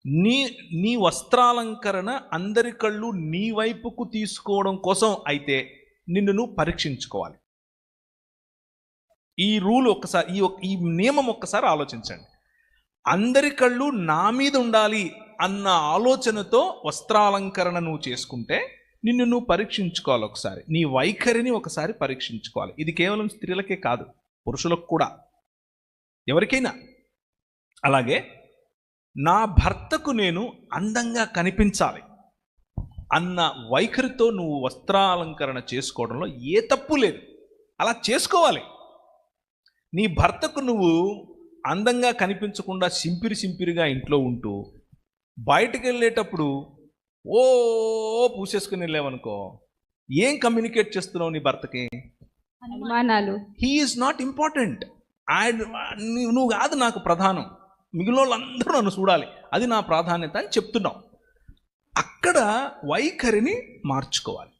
నీ నీ వస్త్రాలంకరణ అందరి కళ్ళు నీ వైపుకు తీసుకోవడం కోసం అయితే నిన్ను నువ్వు పరీక్షించుకోవాలి. ఈ రూల్ ఒక్కసారి, ఈ నియమం ఒక్కసారి ఆలోచించండి. అందరి కళ్ళు నా మీద ఉండాలి అన్న ఆలోచనతో వస్త్రాలంకరణ నువ్వు చేసుకుంటే నిన్ను నువ్వు పరీక్షించుకోవాలి. ఒకసారి నీ వైఖరిని ఒకసారి పరీక్షించుకోవాలి. ఇది కేవలం స్త్రీలకే కాదు, పురుషులకు కూడా, ఎవరికైనా. అలాగే నా భర్తకు నేను అందంగా కనిపించాలి అన్న వైఖరితో నువ్వు వస్త్రాలంకరణ చేసుకోవడంలో ఏ తప్పు లేదు. అలా చేసుకోవాలి. నీ భర్తకు నువ్వు అందంగా కనిపించకుండా సింపిరిగా ఇంట్లో ఉంటూ బయటకు వెళ్ళేటప్పుడు ఓ పూసేసుకుని వెళ్ళావనుకో, ఏం కమ్యూనికేట్ చేస్తున్నావు నీ భర్తకి? అనుమానాలు. He is not important. నువ్వు కాదు నాకు ప్రధానం, మిగిలిన వాళ్ళందరూ నన్ను చూడాలి, అది నా ప్రాధాన్యత అని చెప్తున్నావు. అక్కడ వైఖరిని మార్చుకోవాలి.